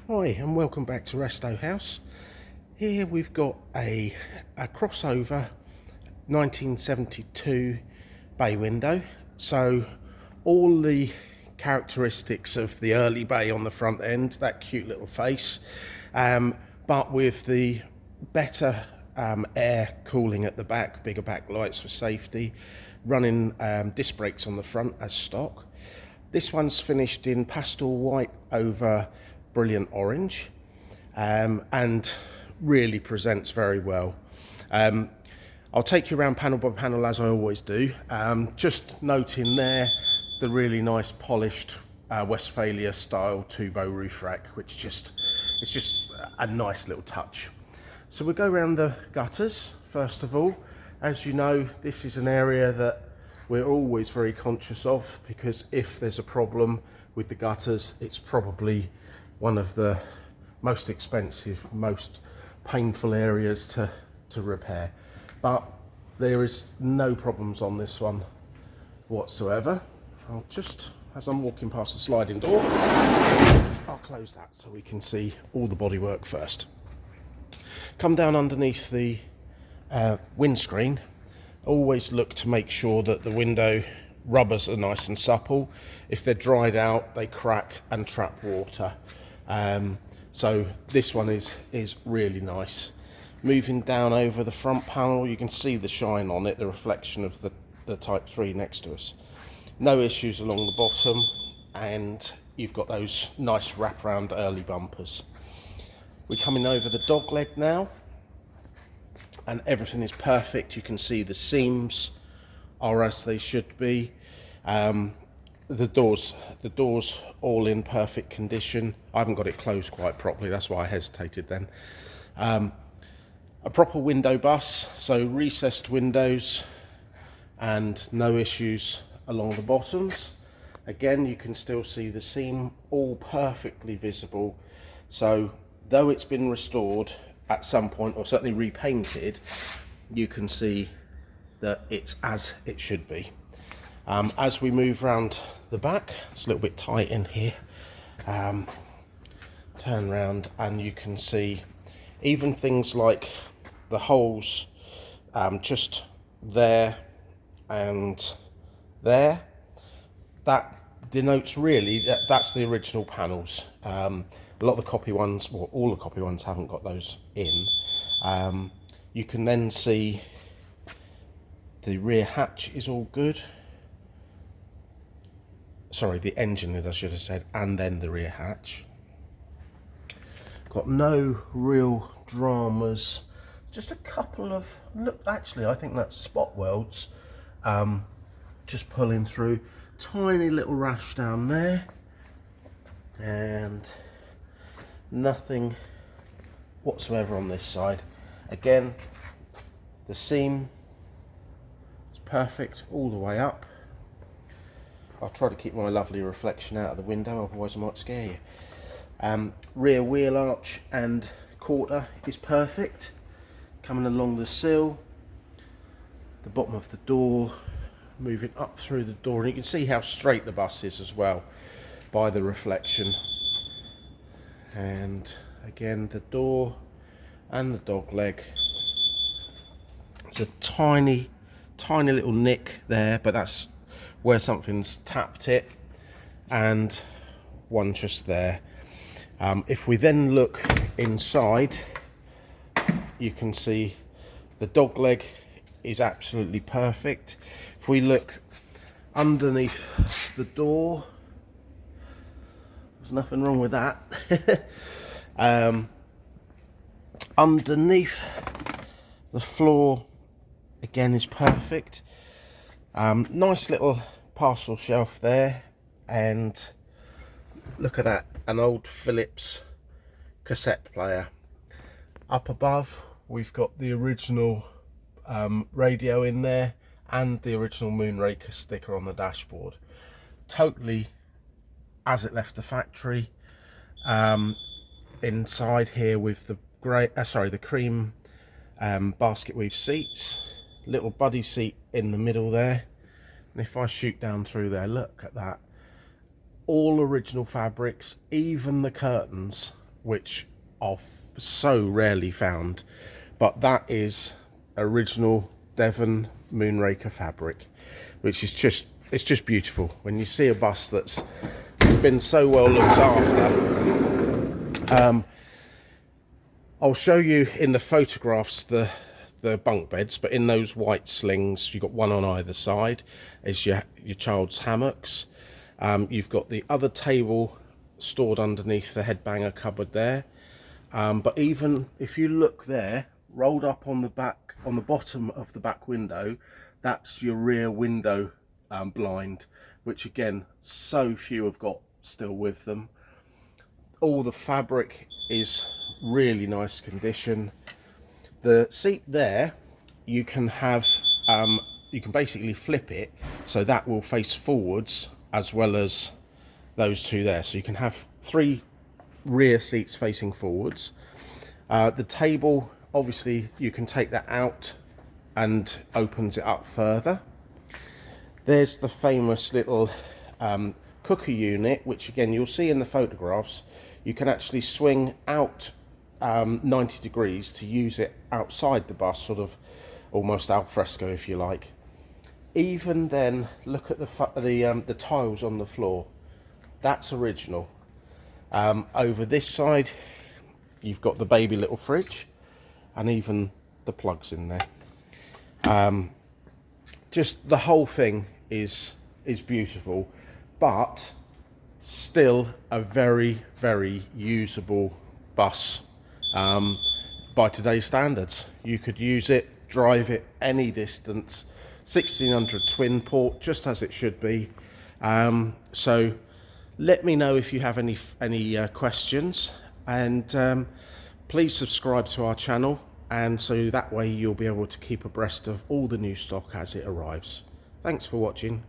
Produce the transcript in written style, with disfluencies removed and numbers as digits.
Hi and welcome back to Resto House. Here we've got a crossover 1972 bay window. So all the characteristics of the early bay on the front end, that cute little face, but with the better air cooling at the back, bigger backlights for safety, running disc brakes on the front as stock. This one's finished in pastel white over brilliant orange, and really presents very well. I'll take you around panel by panel as I always do. Just noting there the really nice polished Westphalia style two-bow roof rack, which it's just a nice little touch. So we'll go around the gutters first of all. As you know, this is an area that we're always very conscious of, because if there's a problem with the gutters, it's probably one of the most expensive, most painful areas to repair. But there is no problems on this one whatsoever. I'll just, as I'm walking past the sliding door, I'll close that so we can see all the bodywork first. Come down underneath the windscreen. Always look to make sure that the window rubbers are nice and supple. If they're dried out, they crack and trap water. So this one is really nice. Moving down over the front panel, you can see the shine on it, the reflection of the Type 3 next to us. No issues along the bottom, and you've got those nice wraparound early bumpers. We're coming over the dog leg now, and everything is perfect. You can see the seams are as they should be. The doors all in perfect condition. I haven't got it closed quite properly, that's why I hesitated then. A proper window bus, so recessed windows and no issues along the bottoms. Again, you can still see the seam, all perfectly visible. So though it's been restored at some point, or certainly repainted, you can see that it's as it should be. As we move around the back, it's a little bit tight in here. Turn around and you can see even things like the holes just there and there. That denotes really that's the original panels. A lot of the copy ones, well, all the copy ones haven't got those in. You can then see the rear hatch is all good. Sorry, the engine lid I should have said, and then the rear hatch. Got no real dramas. Just a couple of, look, actually I think that's spot welds just pulling through. Tiny little rash down there, and nothing whatsoever on this side. Again, the seam is perfect all the way up. I'll try to keep my lovely reflection out of the window, otherwise I might scare you. Rear wheel arch and quarter is perfect. Coming along the sill, the bottom of the door, moving up through the door, and you can see how straight the bus is as well by the reflection. And again, the door and the dog leg. It's a tiny little nick there, but that's where something's tapped it, and one just there. If we then look inside, you can see the dog leg is absolutely perfect. If we look underneath the door, there's nothing wrong with that. Underneath the floor again is perfect. Nice little parcel shelf there, and look at that, an old Philips cassette player. Up above we've got the original radio in there and the original Moonraker sticker on the dashboard, totally as it left the factory. Inside here with the the cream basket weave seats, little buddy seat in the middle there, and if I shoot down through there, look at that, all original fabrics, even the curtains which are so rarely found, but that is original Devon Moonraker fabric, which is just, it's just beautiful when you see a bus that's been so well looked after. I'll show you in the photographs the bunk beds, but in those white slings, you've got one on either side, is your child's hammocks. You've got the other table stored underneath the headbanger cupboard there. But even if you look there, rolled up on the back, on the bottom of the back window, that's your rear window blind, which again, so few have got still with them. All the fabric is really nice condition. The seat there, you can have, you can basically flip it so that will face forwards as well as those two there. So you can have 3 rear seats facing forwards. The table, obviously you can take that out and opens it up further. There's the famous little cooker unit, which again you'll see in the photographs. You can actually swing out 90 degrees to use it outside the bus, sort of almost al fresco if you like. Even then, look at the tiles on the floor. That's original. Over this side, you've got the baby little fridge, and even the plugs in there. Just the whole thing is beautiful, but still a very, very usable bus by today's standards. You could use it, drive it any distance, 1600 twin port, just as it should be. So let me know if you have any questions, and please subscribe to our channel, and so that way you'll be able to keep abreast of all the new stock as it arrives. Thanks for watching.